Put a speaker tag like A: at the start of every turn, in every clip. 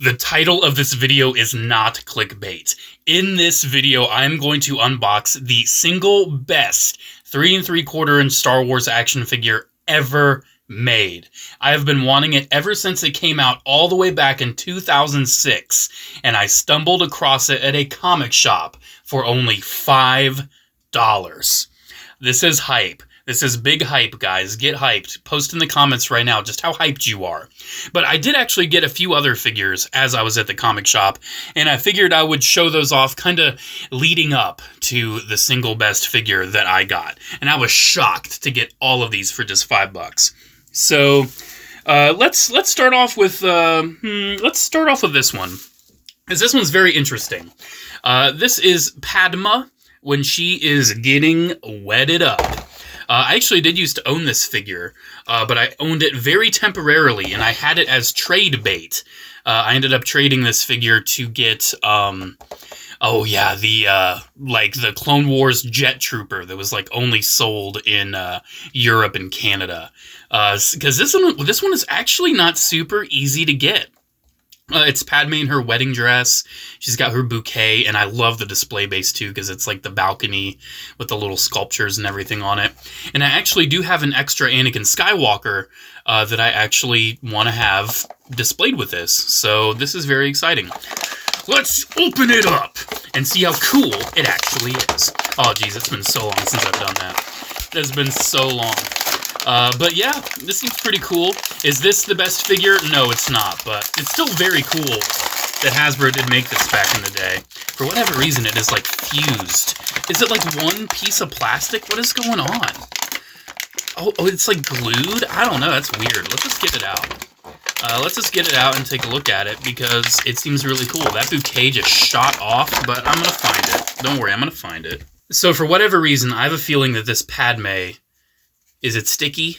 A: The title of this video is not clickbait. In this video, I'm going to unbox the single best 3 3/4 inch Star Wars action figure ever made. I have been wanting it ever since it came out all the way back in 2006, and I stumbled across it at a comic shop for only $5. This is hype. This is big hype, guys. Get hyped. Post in the comments right now just how hyped you are. But I did actually get a few other figures as I was at the comic shop, and I figured I would show those off kind of leading up to the single best figure that I got. And I was shocked to get all of these for just $5. So let's start off with this one, because this one's very interesting. This is Padme when she is getting wetted up. I actually did used to own this figure, but I owned it very temporarily, and I had it as trade bait. I ended up trading this figure to get, the Clone Wars Jet Trooper that was like only sold in Europe and Canada. Because this one is actually not super easy to get. It's Padme in her wedding dress. She's got her bouquet, and I love the display base too, because it's like the balcony with the little sculptures and everything on it. And I actually do have an extra Anakin Skywalker that I actually want to have displayed with this. So this is very exciting. Let's open it up and see how cool it actually is. Oh geez, it's been so long since I've done that. It's been so long. But yeah, this seems pretty cool. Is this the best figure? No, it's not, but it's still very cool that Hasbro did make this back in the day. For whatever reason, it is like fused. Is it like one piece of plastic? What is going on? Oh, it's like glued? I don't know, that's weird. Let's just get it out. Let's just get it out and take a look at it, because it seems really cool. That bouquet just shot off, but I'm gonna find it. Don't worry, I'm gonna find it. So for whatever reason, I have a feeling that this Padme, is it sticky?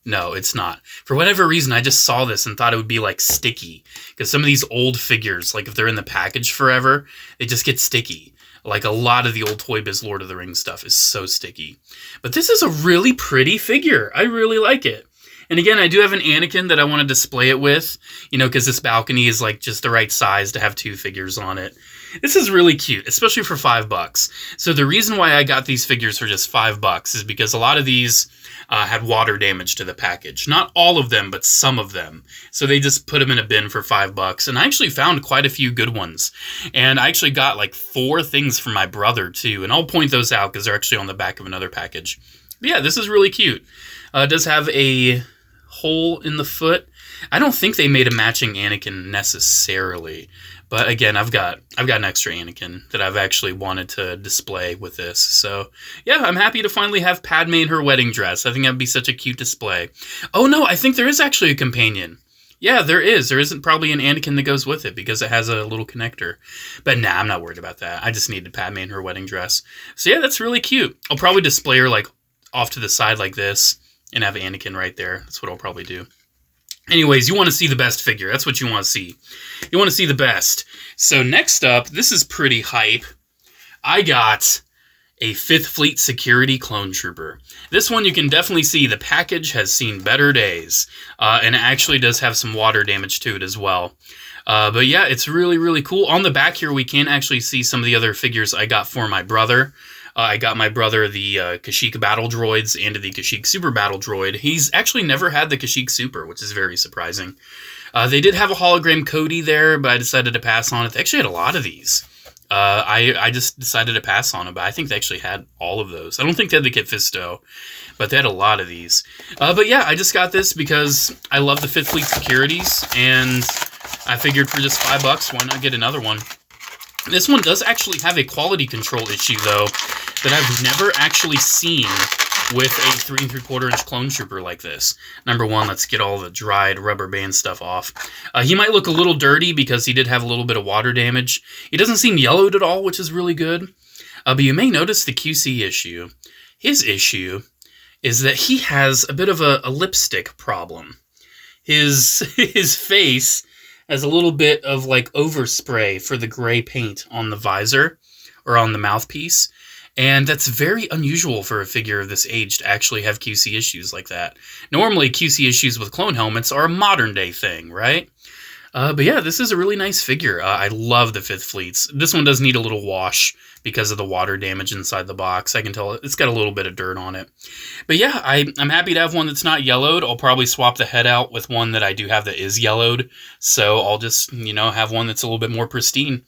A: No, it's not. For whatever reason, I just saw this and thought it would be like sticky. Because some of these old figures, like if they're in the package forever, they just get sticky. Like a lot of the old Toy Biz Lord of the Rings stuff is so sticky. But this is a really pretty figure. I really like it. And again, I do have an Anakin that I want to display it with, because this balcony is like just the right size to have 2 figures on it. This is really cute, especially for $5. So the reason why I got these figures for just $5 is because a lot of these had water damage to the package. Not all of them, but some of them. So they just put them in a bin for $5. And I actually found quite a few good ones. And I actually got like 4 things from my brother too. And I'll point those out because they're actually on the back of another package. But yeah, this is really cute. It does have a hole in the foot. I don't think they made a matching Anakin necessarily. But again, I've got an extra Anakin that I've actually wanted to display with this. So yeah, I'm happy to finally have Padme in her wedding dress. I think that'd be such a cute display. Oh no, I think there is actually a companion. Yeah, there is. There isn't probably an Anakin that goes with it because it has a little connector. But nah, I'm not worried about that. I just needed Padme in her wedding dress. So yeah, that's really cute. I'll probably display her like off to the side like this and have Anakin right there. That's what I'll probably do. Anyways, you want to see the best figure. That's what you want to see. You want to see the best. So next up, this is pretty hype. I got a 5th Fleet Security Clone Trooper. This one you can definitely see the package has seen better days. And it actually does have some water damage to it as well. But yeah, it's really, really cool. On the back here, we can actually see some of the other figures I got for my brother. I got my brother the Kashyyyk Battle Droids and the Kashyyyk Super Battle Droid. He's actually never had the Kashyyyk Super, which is very surprising. They did have a hologram Cody there, but I decided to pass on it. They actually had a lot of these. I just decided to pass on them, but I think they actually had all of those. I don't think they had the Kit Fisto, but they had a lot of these. But yeah, I just got this because I love the 5th Fleet Securities, and I figured for just $5, why not get another one? This one does actually have a quality control issue, though, that I've never actually seen with a 3 3/4 inch clone trooper like this. Number one, let's get all the dried rubber band stuff off. He might look a little dirty because he did have a little bit of water damage. He doesn't seem yellowed at all, which is really good. But you may notice the QC issue. His issue is that he has a bit of a lipstick problem. His face has a little bit of like overspray for the gray paint on the visor or on the mouthpiece. And that's very unusual for a figure of this age to actually have QC issues like that. Normally, QC issues with clone helmets are a modern day thing, right? But yeah, this is a really nice figure. I love the Fifth Fleets. This one does need a little wash because of the water damage inside the box. I can tell it's got a little bit of dirt on it. But yeah, I'm happy to have one that's not yellowed. I'll probably swap the head out with one that I do have that is yellowed. So I'll just, have one that's a little bit more pristine.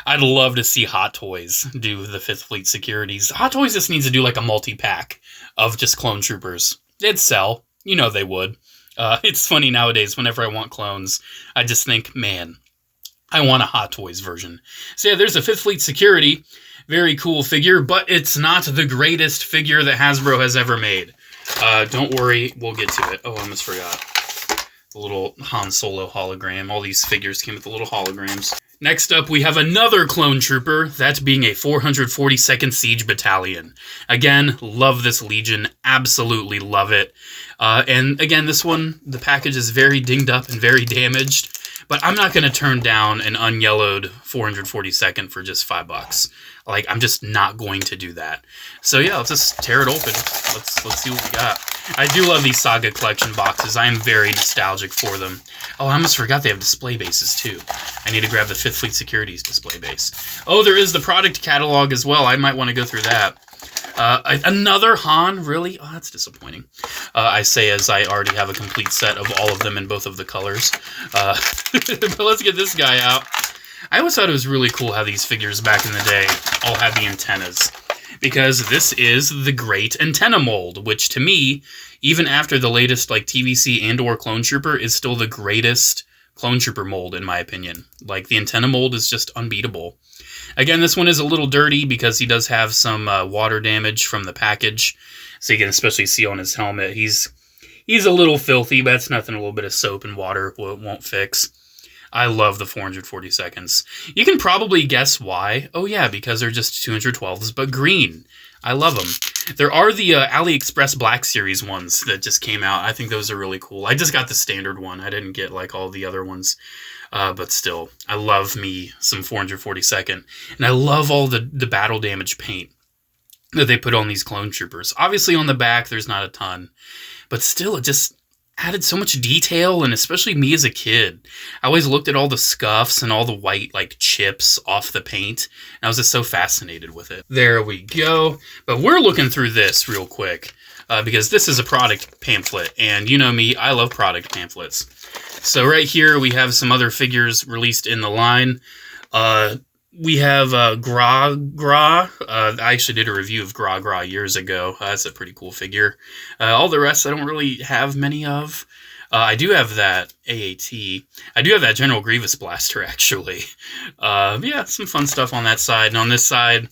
A: I'd love to see Hot Toys do the Fifth Fleet securities. Hot Toys just needs to do like a multi-pack of just clone troopers. It'd sell. They would. It's funny nowadays, whenever I want clones, I just think, man, I want a Hot Toys version. So yeah, there's a Fifth Fleet Security. Very cool figure, but it's not the greatest figure that Hasbro has ever made. Don't worry, we'll get to it. Oh, I almost forgot. The little Han Solo hologram. All these figures came with the little holograms. Next up, we have another clone trooper, that being a 442nd Siege Battalion. Again, love this Legion, absolutely love it. And again, this one, the package is very dinged up and very damaged, but I'm not going to turn down an unyellowed 442nd for just $5. Like, I'm just not going to do that. So yeah, let's just tear it open. Let's see what we got. I do love these Saga Collection boxes. I am very nostalgic for them. Oh, I almost forgot they have display bases too. I need to grab the Fifth Fleet Securities display base. Oh, there is the product catalog as well. I might want to go through that. Another Han? Really? Oh, that's disappointing. I say as I already have a complete set of all of them in both of the colors. But let's get this guy out. I always thought it was really cool how these figures back in the day all had the antennas. Because this is the Great Antenna Mold, which to me, even after the latest like TVC and or Clone Trooper, is still the greatest Clone Trooper mold in my opinion. Like, the antenna mold is just unbeatable. Again, this one is a little dirty because he does have some water damage from the package. So you can especially see on his helmet, he's a little filthy, but that's nothing a little bit of soap and water won't fix. I love the 442nds. You can probably guess why. Oh yeah, because they're just 212s, but green. I love them. There are the AliExpress Black Series ones that just came out. I think those are really cool. I just got the standard one. I didn't get like all the other ones. But still, I love me some 442nd. And I love all the battle damage paint that they put on these clone troopers. Obviously on the back, there's not a ton. But still, it just added so much detail, and especially me as a kid. I always looked at all the scuffs and all the white like chips off the paint, and I was just so fascinated with it. There we go. But we're looking through this real quick, because this is a product pamphlet, and you know me, I love product pamphlets. So right here we have some other figures released in the line. We have Gra Gra. I actually did a review of Gra Gra years ago. That's a pretty cool figure. All the rest I don't really have many of. I do have that AAT. I do have that General Grievous Blaster, actually. Yeah, some fun stuff on that side. And on this side,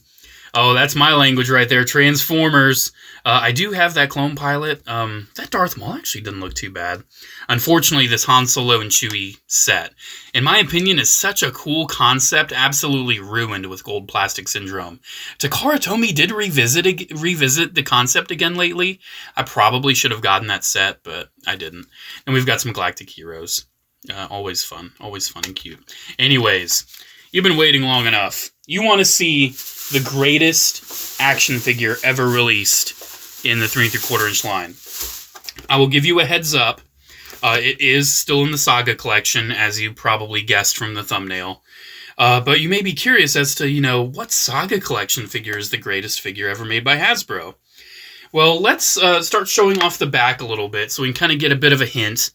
A: oh, that's my language right there, Transformers. I do have that Clone Pilot. That Darth Maul actually doesn't look too bad. Unfortunately, this Han Solo and Chewie set, in my opinion, is such a cool concept, absolutely ruined with Gold Plastic Syndrome. Takara Tomy did revisit the concept again lately. I probably should have gotten that set, but I didn't. And we've got some Galactic Heroes. Always fun and cute. Anyways, you've been waiting long enough. You want to see the greatest action figure ever released in the 3 3/4 inch line. I will give you a heads up. It is still in the Saga collection, as you probably guessed from the thumbnail. But you may be curious as to, what Saga collection figure is the greatest figure ever made by Hasbro? Well, let's start showing off the back a little bit so we can kind of get a bit of a hint.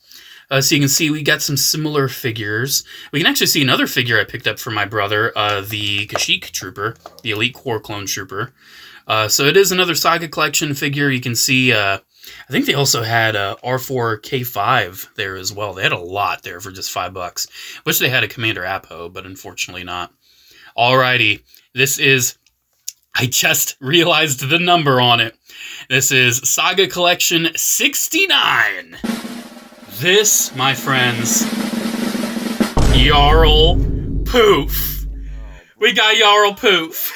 A: So you can see we got some similar figures. We can actually see another figure I picked up for my brother, the Kashyyyk Trooper, the Elite Corps Clone Trooper. So it is another Saga collection figure. You can see, I think they also had R4K5 there as well. They had a lot there for just $5. Wish they had a Commander Apo, but unfortunately not. Alrighty, this is, I just realized the number on it. This is Saga Collection 69. This, my friends, Yarael Poof. We got Yarael Poof.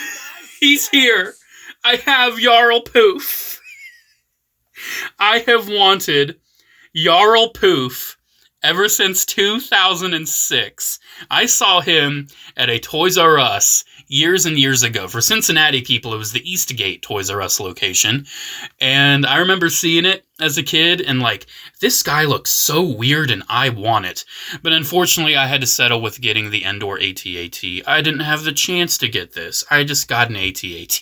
A: He's here. I have Yarael Poof. I have wanted Yarael Poof ever since 2006. I saw him at a Toys R Us years and years ago. For Cincinnati people, it was the Eastgate Toys R Us location. And I remember seeing it as a kid and like, this guy looks so weird and I want it. But unfortunately, I had to settle with getting the Endor AT-AT. I didn't have the chance to get this. I just got an AT-AT.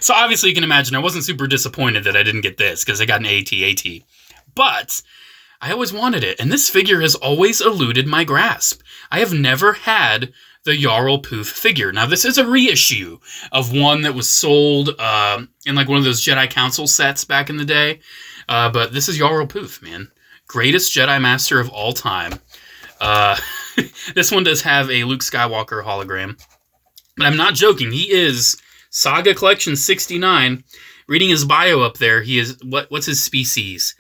A: So obviously you can imagine I wasn't super disappointed that I didn't get this because I got an AT-AT. But I always wanted it, and this figure has always eluded my grasp. I have never had the Yarael Poof figure. Now, this is a reissue of one that was sold in like one of those Jedi Council sets back in the day. But this is Yarael Poof, man. Greatest Jedi Master of all time. This one does have a Luke Skywalker hologram. But I'm not joking. He is Saga Collection 69. Reading his bio up there, he is... What's his species?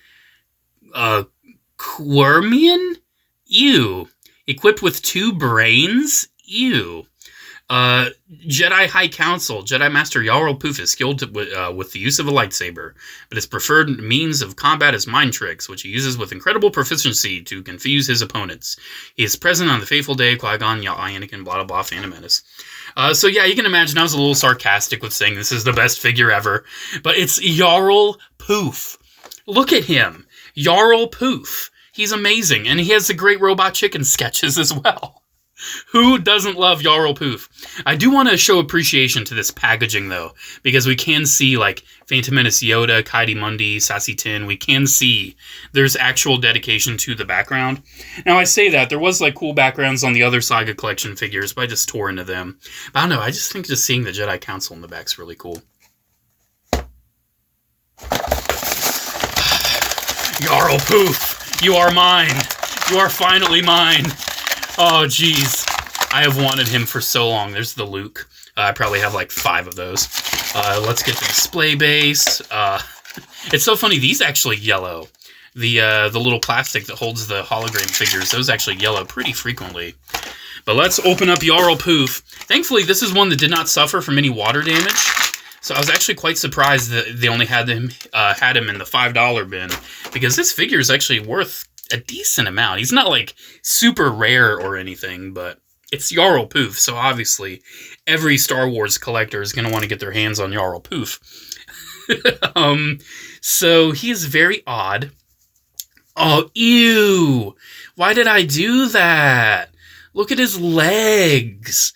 A: Quirmian? Ew. Equipped with 2 brains? Ew. Jedi High Council. Jedi Master Yarael Poof is skilled with the use of a lightsaber, but his preferred means of combat is mind tricks, which he uses with incredible proficiency to confuse his opponents. He is present on the fateful day, Qui-Gon, Anakin, blah, blah, blah, Phantom Menace. So yeah, you can imagine I was a little sarcastic with saying this is the best figure ever, but it's Yarael Poof. Look at him. Yarael Poof. He's amazing, and he has the great Robot Chicken sketches as well. Who doesn't love Yarael Poof? I do want to show appreciation to this packaging, though, because we can see, like, Phantom Menace Yoda, Kaidi Mundi, Sassy Tin. We can see there's actual dedication to the background. Now, I say that. There was, like, cool backgrounds on the other Saga Collection figures, but I just tore into them. But I don't know. I just think just seeing the Jedi Council in the back's really cool. Yarael Poof, you are mine. You are finally mine. Oh, jeez. I have wanted him for so long. There's the Luke. I probably have like 5 of those. Let's get the display base. It's so funny. These actually yellow. The little plastic that holds the hologram figures, those actually yellow pretty frequently. But let's open up Yarael Poof. Thankfully, this is one that did not suffer from any water damage. So I was actually quite surprised that they only had him in the $5 bin, because this figure is actually worth a decent amount. He's not like super rare or anything, but it's Yarael Poof, so obviously every Star Wars collector is going to want to get their hands on Yarael Poof. So he is very odd. Oh, ew! Why did I do that? Look at his legs.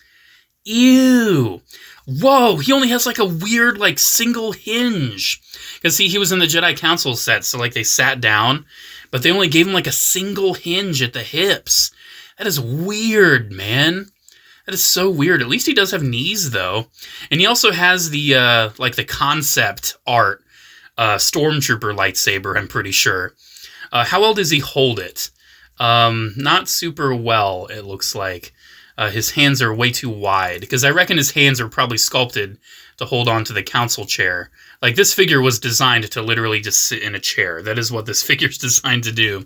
A: Ew! Whoa, he only has like a weird like single hinge. Because see, he was in the Jedi Council set, so like they sat down, but they only gave him like a single hinge at the hips. That is weird, man. That is so weird. At least he does have knees, though. And he also has the like the concept art Stormtrooper lightsaber, I'm pretty sure. How well does he hold it? Not super well, it looks like. His hands are way too wide, because I reckon his hands are probably sculpted to hold on to the council chair. Like, this figure was designed to literally just sit in a chair. That is what this figure's designed to do.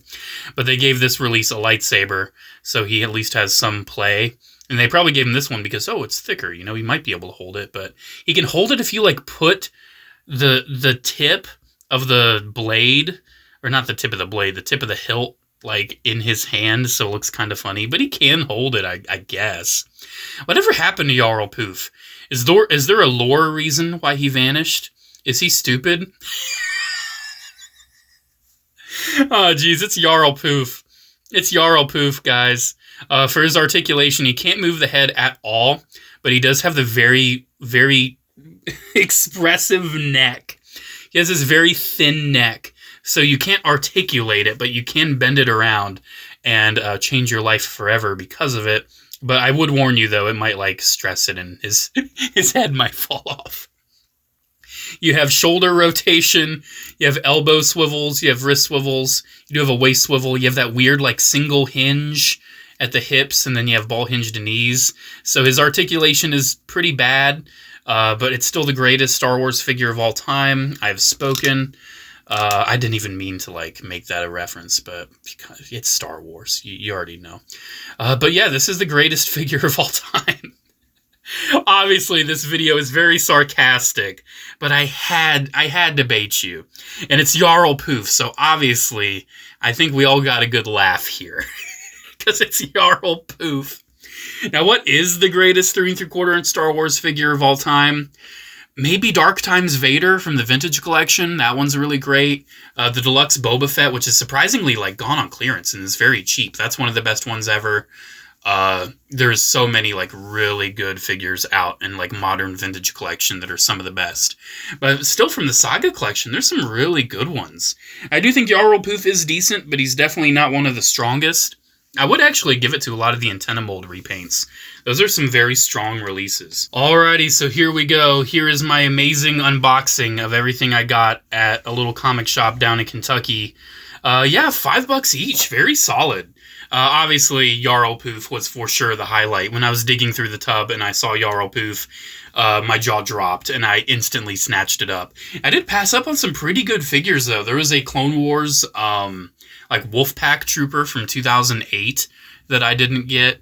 A: But they gave this release a lightsaber, so he at least has some play. And they probably gave him this one because, oh, it's thicker. You know, he might be able to hold it. But he can hold it if you, like, put the tip of the blade, or not the tip of the blade, the tip of the hilt, like, in his hand, so it looks kind of funny. But he can hold it, I guess. Whatever happened to Yarael Poof? Is there a lore reason why he vanished? Is he stupid? Oh, geez, it's Yarael Poof. It's Yarael Poof, guys. For his articulation, he can't move the head at all, but he does have the very, very expressive neck. He has this very thin neck. So you can't articulate it, but you can bend it around and change your life forever because of it. But I would warn you, though, it might, like, stress it and his head might fall off. You have shoulder rotation, you have elbow swivels, you have wrist swivels, you do have a waist swivel, you have that weird, like, single hinge at the hips, and then you have ball-hinged knees. So his articulation is pretty bad, but it's still the greatest Star Wars figure of all time. I have spoken. I didn't even mean to, like, make that a reference, but it's Star Wars. You already know. But yeah, this is the greatest figure of all time. Obviously, this video is very sarcastic, but I had to bait you. And it's Yarael Poof, so obviously, I think we all got a good laugh here. Because it's Yarael Poof. Now, what is the greatest 3 3/4-inch Star Wars figure of all time? Maybe Dark Times Vader from the Vintage Collection. That one's really great. The Deluxe Boba Fett, which is surprisingly like gone on clearance and is very cheap. That's one of the best ones ever. There's so many like really good figures out in like modern Vintage Collection that are some of the best. But still from the Saga Collection, there's some really good ones. I do think Yarael Poof is decent, but he's definitely not one of the strongest. I would actually give it to a lot of the antenna mold repaints. Those are some very strong releases. Alrighty, so here we go. Here is my amazing unboxing of everything I got at a little comic shop down in Kentucky. Yeah, $5 each. Very solid. Obviously, Yarael Poof was for sure the highlight. When I was digging through the tub and I saw Yarael Poof, my jaw dropped and I instantly snatched it up. I did pass up on some pretty good figures, though. There was a Clone Wars like Wolfpack Trooper from 2008 that I didn't get.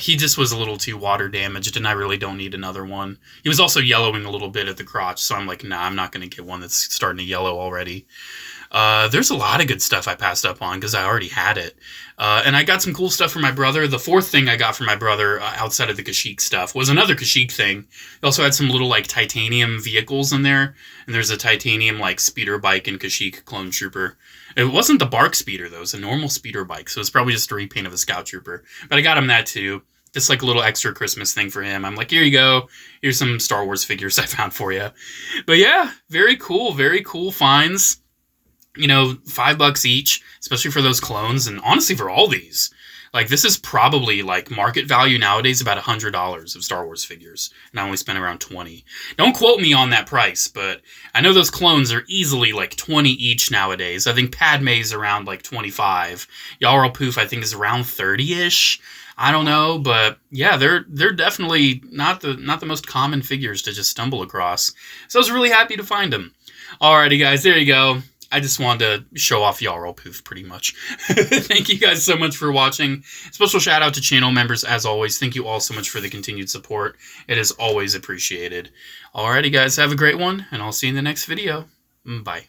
A: He just was a little too water damaged, and I really don't need another one. He was also yellowing a little bit at the crotch, so I'm like, nah, I'm not going to get one that's starting to yellow already. There's a lot of good stuff I passed up on because I already had it. And I got some cool stuff for my brother. The fourth thing I got for my brother outside of the Kashyyyk stuff was another Kashyyyk thing. He also had some little like titanium vehicles in there. And there's a titanium like speeder bike and Kashyyyk clone trooper. It wasn't the Bark speeder though. It was a normal speeder bike. So it's probably just a repaint of a scout trooper. But I got him that too. Just like a little extra Christmas thing for him. I'm like, here you go. Here's some Star Wars figures I found for you. But yeah, very cool finds. You know, $5 each, especially for those clones, and honestly for all these. Like, this is probably, like, market value nowadays about $100 of Star Wars figures, and I only spent around $20. Don't quote me on that price, but I know those clones are easily, like, $20 each nowadays. I think Padme's around, like, $25. Yarael Poof, I think, is around $30-ish. I don't know, but yeah, they're definitely not the most common figures to just stumble across. So I was really happy to find them. Alrighty, guys, there you go. I just wanted to show off Yarael Poof, pretty much. Thank you guys so much for watching. Special shout out to channel members, as always. Thank you all so much for the continued support. It is always appreciated. Alrighty, guys, have a great one, and I'll see you in the next video. Bye.